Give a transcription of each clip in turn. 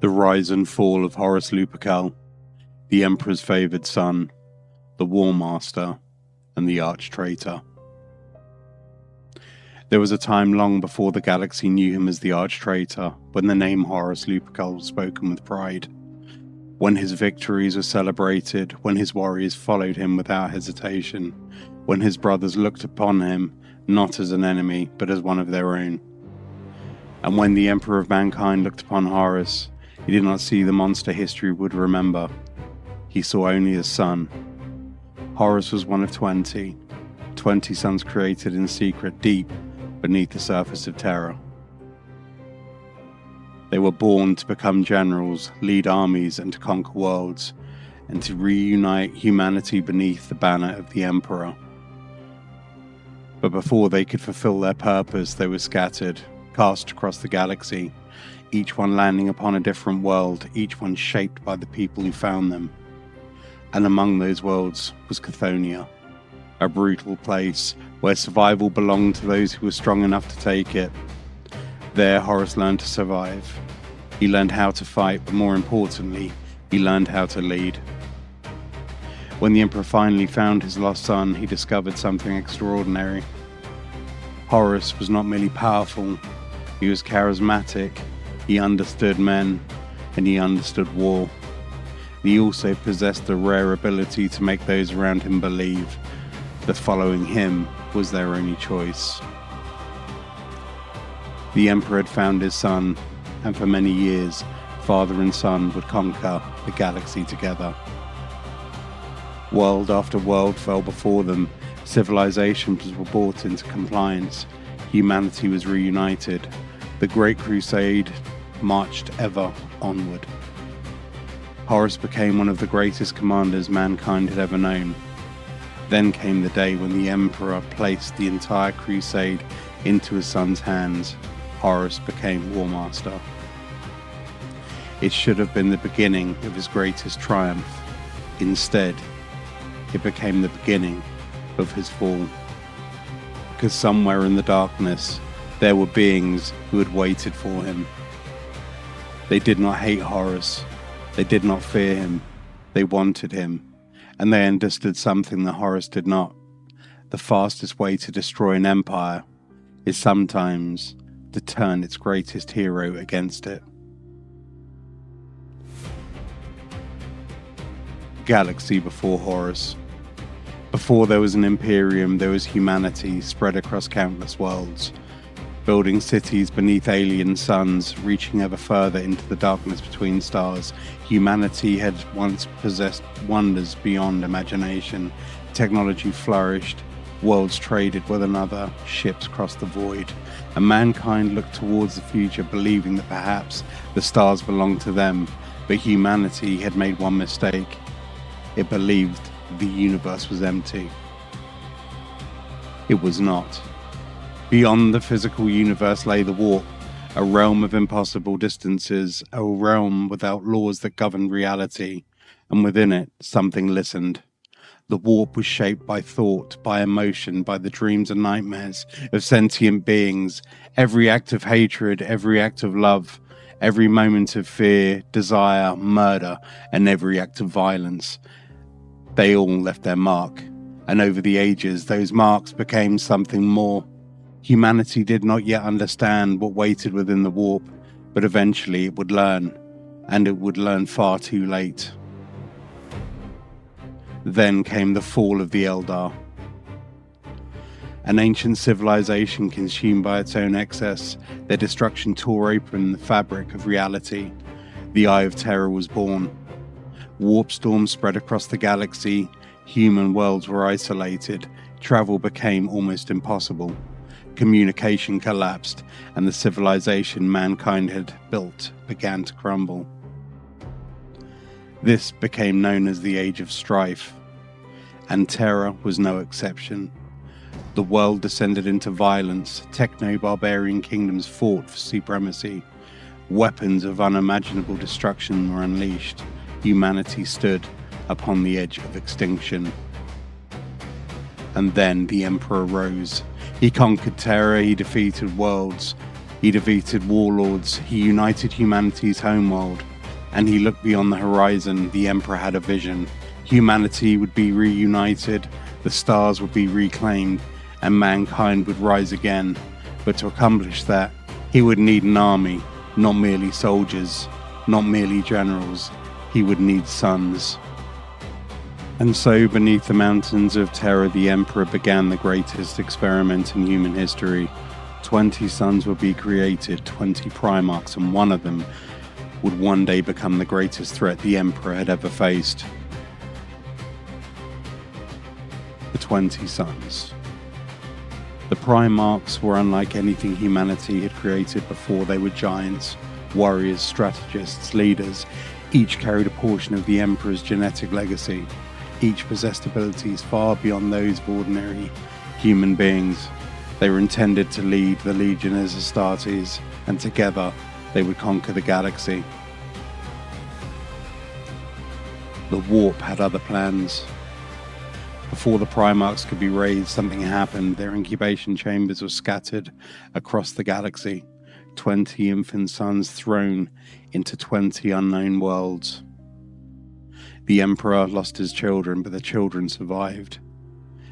The rise and fall of Horus Lupercal, the Emperor's favoured son, the Warmaster, and the Arch-Traitor. There was a time long before the galaxy knew him as the Arch-Traitor, when the name Horus Lupercal was spoken with pride, when his victories were celebrated, when his warriors followed him without hesitation, when his brothers looked upon him not as an enemy, but as one of their own. And when the Emperor of Mankind looked upon Horus, he did not see the monster history would remember. He saw only his son. Horus was one of 20 sons created in secret deep beneath the surface of Terra. They were born to become generals, lead armies, and to conquer worlds, and to reunite humanity beneath the banner of the Emperor. But before they could fulfill their purpose, they were scattered, cast across the galaxy, each one landing upon a different world, each one shaped by the people who found them. And among those worlds was Cthonia, a brutal place where survival belonged to those who were strong enough to take it. There Horus learned to survive. He learned how to fight, but more importantly, he learned how to lead. When the Emperor finally found his lost son, he discovered something extraordinary. Horus was not merely powerful, he was charismatic, he understood men, and he understood war. He also possessed the rare ability to make those around him believe that following him was their only choice. The Emperor had found his son, and for many years, father and son would conquer the galaxy together. World after world fell before them, civilizations were brought into compliance, humanity was reunited, the Great Crusade marched ever onward. Horus became one of the greatest commanders mankind had ever known. Then came the day when the Emperor placed the entire crusade into his son's hands. Horus became Warmaster. It should have been the beginning of his greatest triumph. Instead, it became the beginning of his fall. Because somewhere in the darkness, there were beings who had waited for him. They did not hate Horus. They did not fear him. They wanted him. And they understood something that Horus did not. The fastest way to destroy an empire is sometimes to turn its greatest hero against it. Galaxy before Horus. Before there was an Imperium, there was humanity spread across countless worlds, building cities beneath alien suns, reaching ever further into the darkness between stars. Humanity had once possessed wonders beyond imagination. Technology flourished, worlds traded with another, ships crossed the void, and mankind looked towards the future, believing that perhaps the stars belonged to them. But humanity had made one mistake. It believed the universe was empty. It was not. Beyond the physical universe lay the warp, a realm of impossible distances, a realm without laws that governed reality, and within it, something listened. The warp was shaped by thought, by emotion, by the dreams and nightmares of sentient beings. Every act of hatred, every act of love, every moment of fear, desire, murder, and every act of violence. They all left their mark, and over the ages, those marks became something more. Humanity did not yet understand what waited within the warp, but eventually it would learn, and it would learn far too late. Then came the fall of the Eldar. An ancient civilization consumed by its own excess, their destruction tore open the fabric of reality. The Eye of Terror was born. Warp storms spread across the galaxy, human worlds were isolated, travel became almost impossible. Communication collapsed, and the civilization mankind had built began to crumble. This became known as the Age of Strife, and Terra was no exception. The world descended into violence, techno-barbarian kingdoms fought for supremacy, weapons of unimaginable destruction were unleashed, humanity stood upon the edge of extinction. And then the Emperor rose. He conquered Terra, he defeated worlds, he defeated warlords, he united humanity's homeworld, and he looked beyond the horizon, the Emperor had a vision. Humanity would be reunited, the stars would be reclaimed, and mankind would rise again. But to accomplish that, he would need an army, not merely soldiers, not merely generals. He would need sons. And so, beneath the mountains of terror, the Emperor began the greatest experiment in human history. 20 sons would be created, 20 Primarchs, and one of them would one day become the greatest threat the Emperor had ever faced. The 20 sons. The Primarchs were unlike anything humanity had created before. They were giants, warriors, strategists, leaders. Each carried a portion of the Emperor's genetic legacy. Each possessed abilities far beyond those of ordinary human beings. They were intended to lead the Legionaries Astartes, and together they would conquer the galaxy. The Warp had other plans. Before the Primarchs could be raised, something happened. Their incubation chambers were scattered across the galaxy. 20 infant sons thrown into 20 unknown worlds. The Emperor lost his children, but the children survived,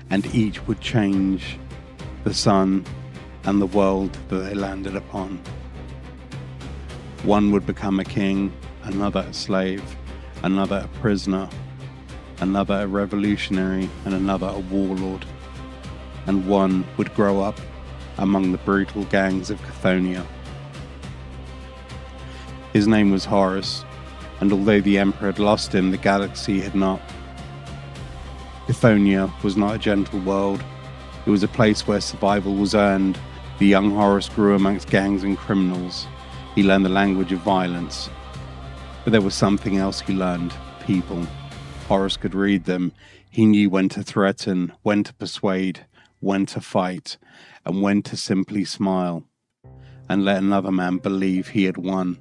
and each would change the sun and the world that they landed upon. One would become a king, another a slave, another a prisoner, another a revolutionary, and another a warlord. And one would grow up among the brutal gangs of Cthonia. His name was Horus, and although the Emperor had lost him, the galaxy had not. Cthonia was not a gentle world. It was a place where survival was earned. The young Horus grew amongst gangs and criminals. He learned the language of violence. But there was something else he learned: people. Horus could read them. He knew when to threaten, when to persuade, when to fight, and when to simply smile and let another man believe he had won.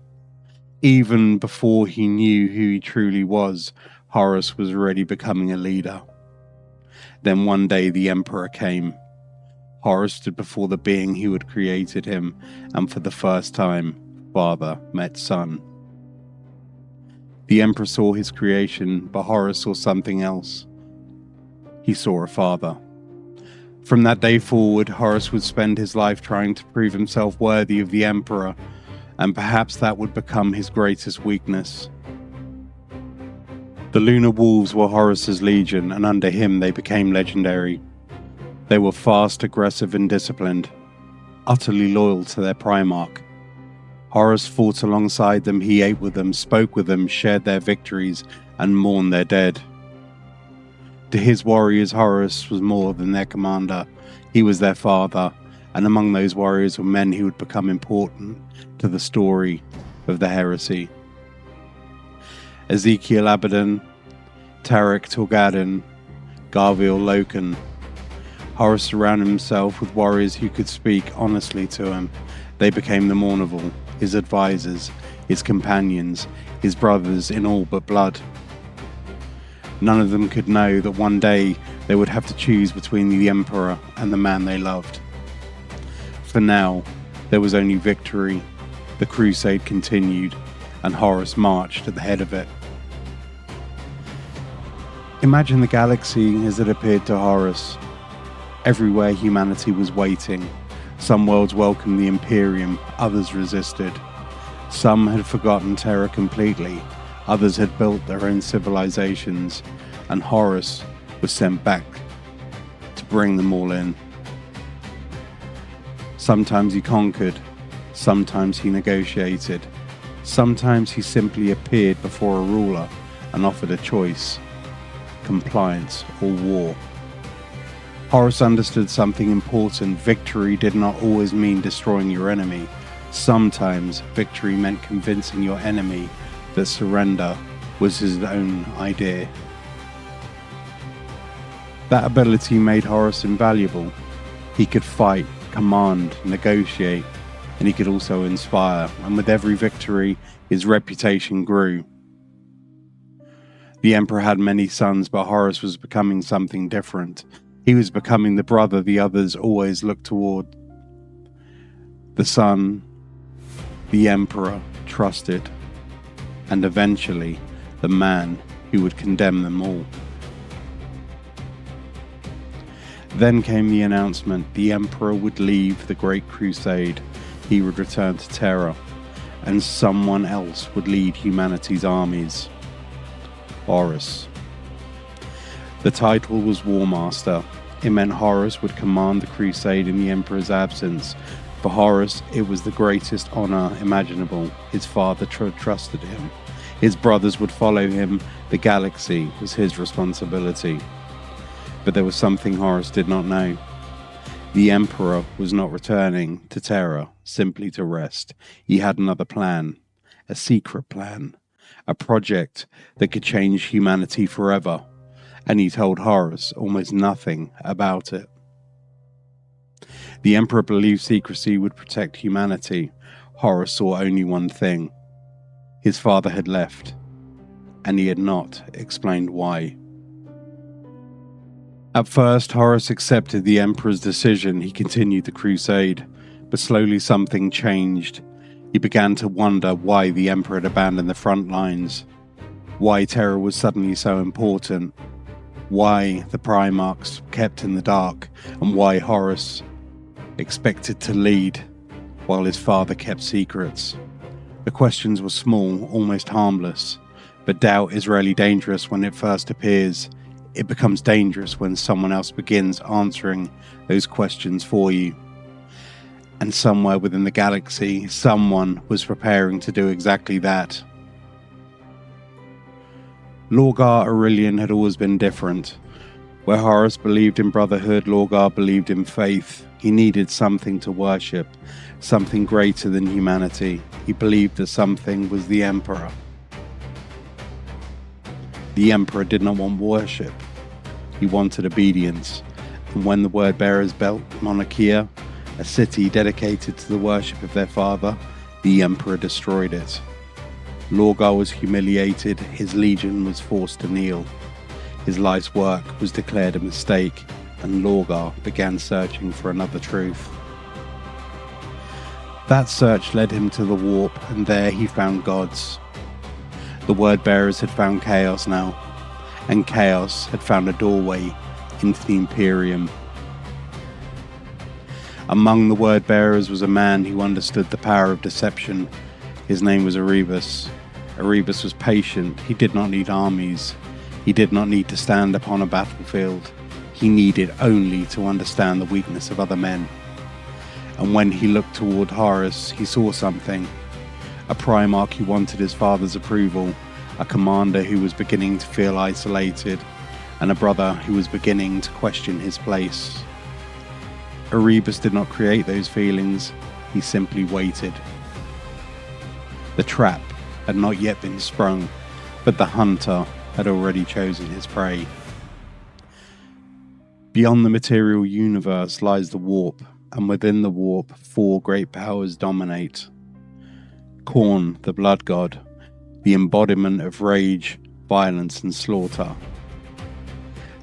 Even before he knew who he truly was, Horus was already becoming a leader. Then one day the Emperor came. Horus stood before the being who had created him, and for the first time, father met son. The Emperor saw his creation, but Horus saw something else. He saw a father. From that day forward, Horus would spend his life trying to prove himself worthy of the Emperor, and perhaps that would become his greatest weakness. The Lunar Wolves were Horus's legion, and under him they became legendary. They were fast, aggressive, and disciplined, utterly loyal to their Primarch. Horus fought alongside them, he ate with them, spoke with them, shared their victories, and mourned their dead. To his warriors, Horus was more than their commander. He was their father, and among those warriors were men who would become important to the story of the heresy. Ezekiel Abaddon, Tarek Torgadon, Garviel Loken. Horus surrounded himself with warriors who could speak honestly to him. They became the Mournival, his advisors, his companions, his brothers in all but blood. None of them could know that one day they would have to choose between the Emperor and the man they loved. For now, there was only victory. The crusade continued, and Horus marched at the head of it. Imagine the galaxy as it appeared to Horus. Everywhere humanity was waiting. Some worlds welcomed the Imperium, others resisted. Some had forgotten terror completely, others had built their own civilizations, and Horus was sent back to bring them all in. Sometimes he conquered, sometimes he negotiated, sometimes he simply appeared before a ruler and offered a choice: compliance or war. Horus understood something important. Victory did not always mean destroying your enemy. Sometimes victory meant convincing your enemy that surrender was his own idea. That ability made Horus invaluable. He could fight, command, negotiate, and he could also inspire, and with every victory, his reputation grew. The Emperor had many sons, but Horus was becoming something different. He was becoming the brother the others always looked toward. The son the Emperor trusted. and eventually the man who would condemn them all. Then came the announcement the Emperor would leave the Great Crusade, he would return to Terra, and someone else would lead humanity's armies. Horus. The title was Warmaster. It meant Horus would command the crusade in the Emperor's absence. For Horus, it was the greatest honor imaginable. His father trusted him. His brothers would follow him. The galaxy was his responsibility. But there was something Horus did not know. The Emperor was not returning to Terra simply to rest. He had another plan, a secret plan, a project that could change humanity forever, and he told Horus almost nothing about it. The Emperor believed secrecy would protect humanity. Horus saw only one thing. His father had left, and he had not explained why. At first, Horus accepted the Emperor's decision. He continued the crusade, but slowly something changed. He began to wonder why the Emperor had abandoned the front lines, why Terra was suddenly so important, why the Primarchs kept in the dark, and why Horus expected to lead while his father kept secrets. The questions were small, almost harmless, but doubt is rarely dangerous when it first appears. It becomes dangerous when someone else begins answering those questions for you. And somewhere within the galaxy, someone was preparing to do exactly that. Lorgar Aurelian had always been different. Where Horus believed in brotherhood, Lorgar believed in faith. He needed something to worship, something greater than humanity. He believed that something was the Emperor. The Emperor did not want worship. He wanted obedience. And when the word-bearers built Monarchia, a city dedicated to the worship of their father, the Emperor destroyed it. Lorgar was humiliated, his legion was forced to kneel. His life's work was declared a mistake, and Lorgar began searching for another truth. That search led him to the warp, and there he found gods. The word-bearers had found chaos now, and chaos had found a doorway into the Imperium. Among the word-bearers was a man who understood the power of deception. His name was Erebus. Erebus was patient. He did not need armies. He did not need to stand upon a battlefield. He needed only to understand the weakness of other men. And when he looked toward Horus, he saw something. A Primarch who wanted his father's approval, a commander who was beginning to feel isolated, and a brother who was beginning to question his place. Erebus did not create those feelings, he simply waited. The trap had not yet been sprung, but the hunter had already chosen his prey. Beyond the material universe lies the warp, and within the warp, 4 great powers dominate. Khorne, the blood god, the embodiment of rage, violence, and slaughter.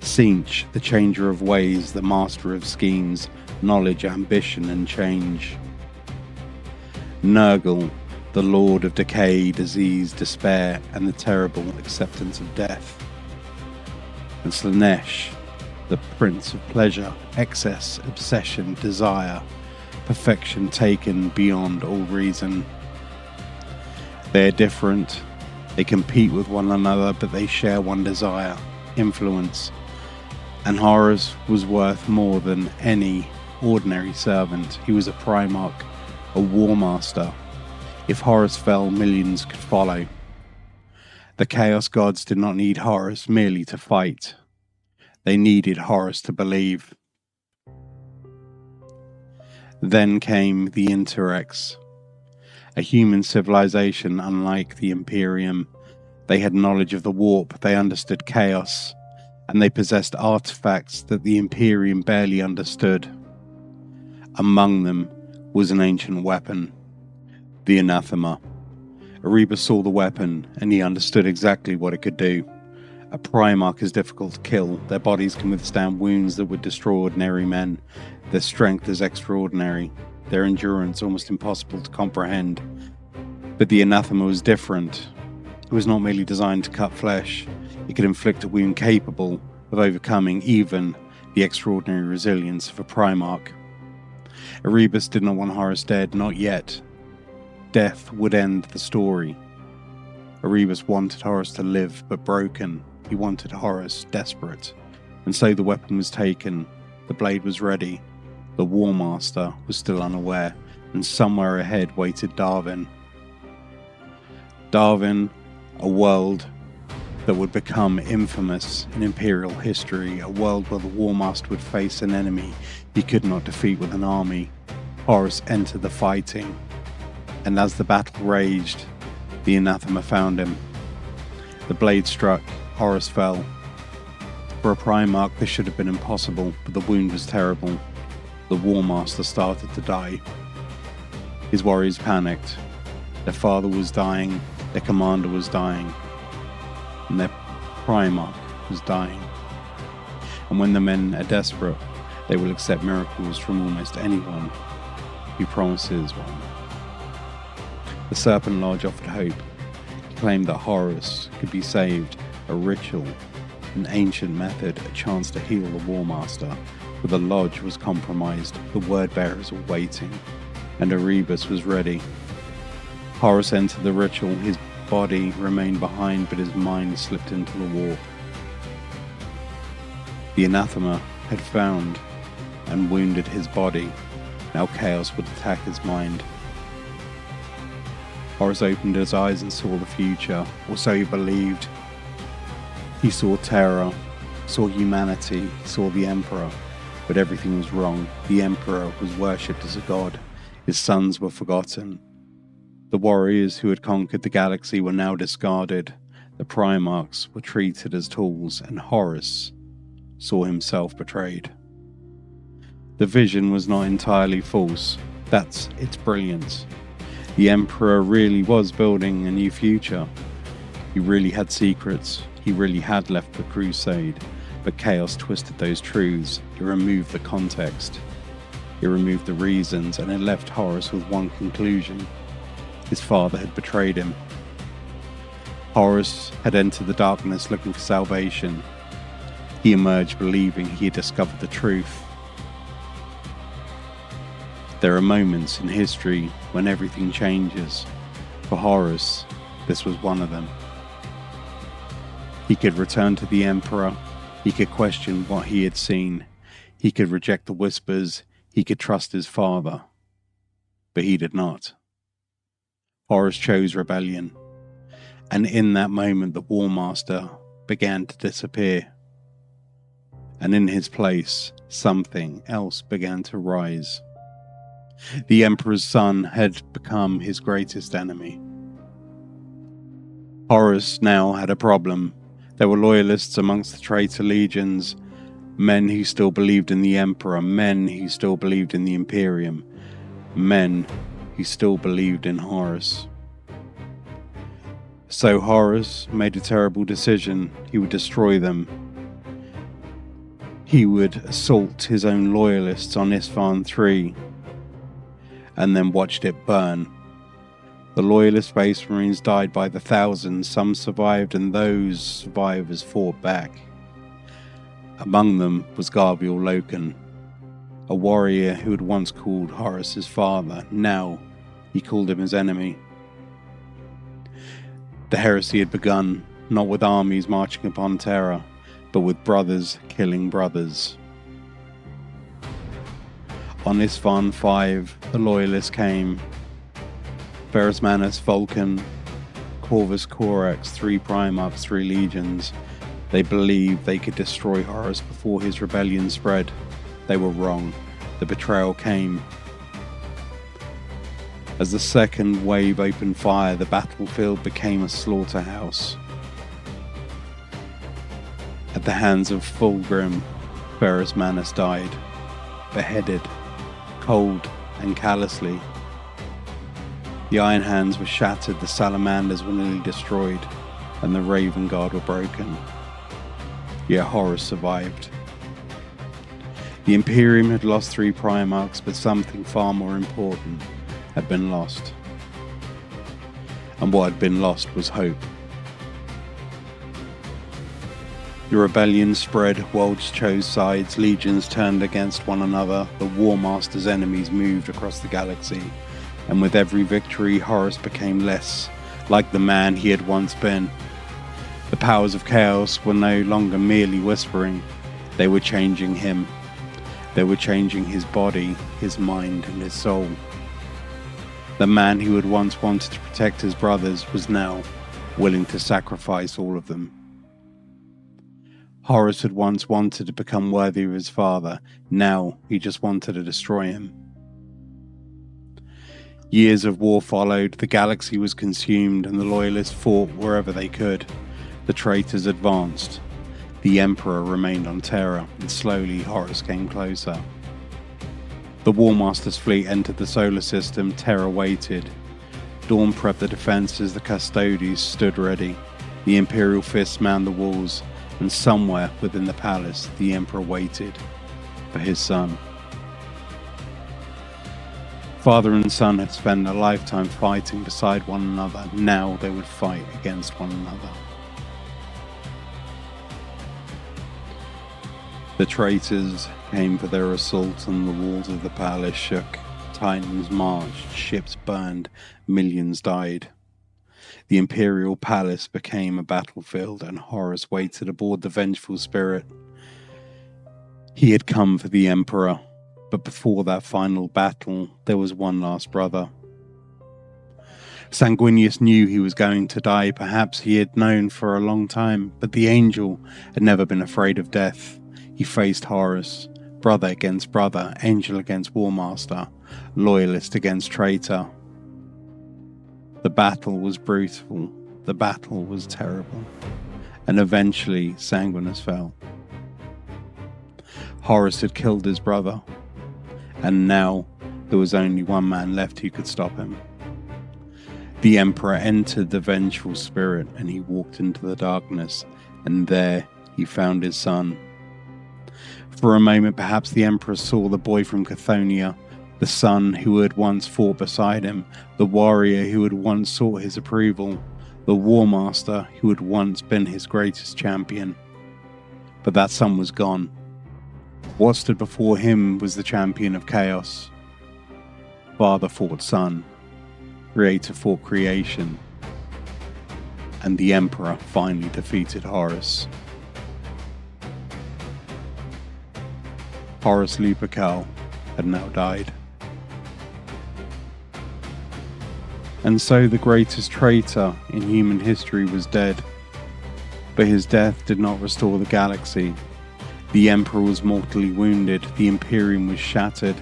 Tzeentch, the changer of ways, the master of schemes, knowledge, ambition, and change. Nurgle, the lord of decay, disease, despair, and the terrible acceptance of death. And Slaanesh, the prince of pleasure, excess, obsession, desire, perfection taken beyond all reason. They are different, they compete with one another, but they share one desire, influence. And Horus was worth more than any ordinary servant. He was a Primarch, a Warmaster. If Horus fell, millions could follow. The Chaos Gods did not need Horus merely to fight. They needed Horus to believe. Then came the Interrex, a human civilization unlike the Imperium. They had knowledge of the warp, they understood chaos, and they possessed artifacts that the Imperium barely understood. Among them was an ancient weapon, the Anathema. Erebus saw the weapon, and he understood exactly what it could do. A Primarch is difficult to kill. Their bodies can withstand wounds that would destroy ordinary men. Their strength is extraordinary. Their endurance almost impossible to comprehend. But the Anathema was different. It was not merely designed to cut flesh, it could inflict a wound capable of overcoming even the extraordinary resilience of a Primarch. Erebus did not want Horus dead, not yet. Death would end the story. Erebus wanted Horus to live, but broken. He wanted Horus desperate. And so the weapon was taken, the blade was ready. The Warmaster was still unaware, and somewhere ahead waited Darwin. Darwin, a world that would become infamous in Imperial history, a world where the Warmaster would face an enemy he could not defeat with an army. Horus entered the fighting, and as the battle raged, the anathema found him. The blade struck, Horus fell. For a Primarch, this should have been impossible, but the wound was terrible. The Warmaster started to die. His warriors panicked. Their father was dying, their commander was dying, and their Primarch was dying. And when the men are desperate, they will accept miracles from almost anyone who promises one. The Serpent Lodge offered hope. He claimed that Horus could be saved, a ritual, an ancient method, a chance to heal the Warmaster. But the lodge was compromised, the word bearers were waiting, and Erebus was ready. Horus entered the ritual, his body remained behind, but his mind slipped into the warp. The anathema had found and wounded his body. Now chaos would attack his mind. Horus opened his eyes and saw the future, or so he believed. He saw terror, saw humanity, he saw the Emperor, but everything was wrong. The Emperor was worshipped as a god. His sons were forgotten. The warriors who had conquered the galaxy were now discarded. The Primarchs were treated as tools, and Horus saw himself betrayed. The vision was not entirely false. That's its brilliance. The Emperor really was building a new future. He really had secrets. He really had left the Crusade. But chaos twisted those truths. It removed the context. It removed the reasons, and it left Horus with one conclusion. His father had betrayed him. Horus had entered the darkness looking for salvation. He emerged believing he had discovered the truth. There are moments in history when everything changes. For Horus, this was one of them. He could return to the Emperor. He could question what he had seen. He could reject the whispers. He could trust his father. But he did not. Horus chose rebellion. And in that moment, the Warmaster began to disappear. And in his place, something else began to rise. The Emperor's son had become his greatest enemy. Horus now had a problem. There were loyalists amongst the traitor legions, men who still believed in the Emperor, men who still believed in the Imperium, men who still believed in Horus. So Horus made a terrible decision. He would destroy them. He would assault his own loyalists on Isfahan III, and then watched it burn. The loyalist Space Marines died by the thousands. Some survived, and those survivors fought back. Among them was Garbiel Loken, a warrior who had once called Horus his father. Now he called him his enemy. The heresy had begun, not with armies marching upon terror, but with brothers killing brothers. On Isfahan V, the loyalists came. Ferrus Manus, Vulcan, Corvus Corax, 3 Primarchs, 3 legions. They believed they could destroy Horus before his rebellion spread. They were wrong. The betrayal came. As the second wave opened fire, the battlefield became a slaughterhouse. At the hands of Fulgrim, Ferrus Manus died, beheaded, cold and callously. The Iron Hands were shattered, the Salamanders were nearly destroyed, and the Raven Guard were broken. Yet Horus survived. The Imperium had lost 3 Primarchs, but something far more important had been lost. And what had been lost was hope. The rebellion spread, worlds chose sides, legions turned against one another, the Warmaster's enemies moved across the galaxy, and with every victory Horus became less like the man he had once been. The powers of chaos were no longer merely whispering, they were changing him. They were changing his body, his mind, and his soul. The man who had once wanted to protect his brothers was now willing to sacrifice all of them. Horus had once wanted to become worthy of his father, now he just wanted to destroy him. Years of war followed, the galaxy was consumed, and the Loyalists fought wherever they could. The traitors advanced. The Emperor remained on Terra, and slowly Horus came closer. The Warmaster's fleet entered the solar system, Terra waited. Dawn prepped the defences, the Custodes stood ready. The Imperial fists manned the walls, and somewhere within the palace, the Emperor waited for his son. Father and son had spent a lifetime fighting beside one another. Now they would fight against one another. The traitors came for their assault, and the walls of the palace shook. Titans marched, ships burned, millions died. The Imperial Palace became a battlefield, and Horus waited aboard the vengeful spirit. He had come for the Emperor, but before that final battle, there was one last brother. Sanguinius knew he was going to die. Perhaps he had known for a long time, but the angel had never been afraid of death. He faced Horus, brother against brother, angel against Warmaster, loyalist against traitor. The battle was brutal, the battle was terrible, and eventually Sanguinius fell. Horus had killed his brother, and now there was only one man left who could stop him. The Emperor entered the vengeful spirit, and he walked into the darkness, and there he found his son. For a moment, perhaps the Emperor saw the boy from Cthonia, the son who had once fought beside him, the warrior who had once sought his approval, the Warmaster who had once been his greatest champion. But that son was gone. What stood before him was the champion of chaos. Father fought son, creator fought creation, and the Emperor finally defeated Horus. Horus Lupercal had now died. And so the greatest traitor in human history was dead. But his death did not restore the galaxy. The Emperor was mortally wounded, the Imperium was shattered,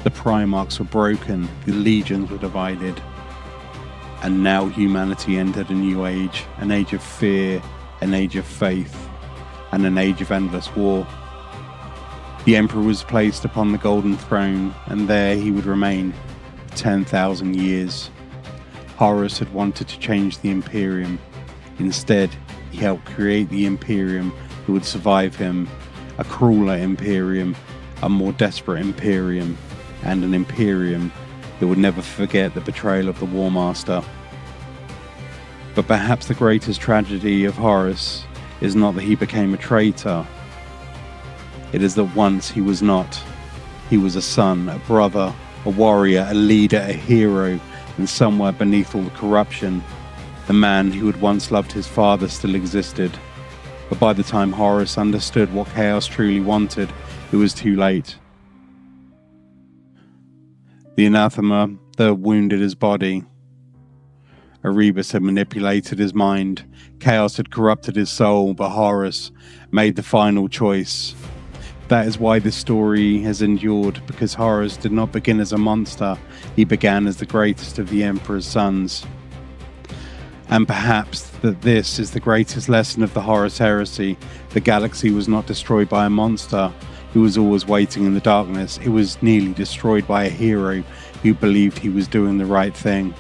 the Primarchs were broken, the legions were divided. And now humanity entered a new age, an age of fear, an age of faith, and an age of endless war. The Emperor was placed upon the golden throne, and there he would remain for 10,000 years. Horus had wanted to change the Imperium. Instead, he helped create the Imperium that would survive him, a crueler Imperium, a more desperate Imperium, and an Imperium that would never forget the betrayal of the Warmaster. But perhaps the greatest tragedy of Horus is not that he became a traitor. It is that once he was not. He was a son, a brother, a warrior, a leader, a hero, and somewhere beneath all the corruption, the man who had once loved his father still existed. But by the time Horus understood what chaos truly wanted, it was too late. The anathema that wounded his body. Erebus had manipulated his mind. Chaos had corrupted his soul, but Horus made the final choice. That is why this story has endured, because Horus did not begin as a monster, he began as the greatest of the Emperor's sons. And perhaps that this is the greatest lesson of the Horus heresy. The galaxy was not destroyed by a monster who was always waiting in the darkness. It was nearly destroyed by a hero who believed he was doing the right thing.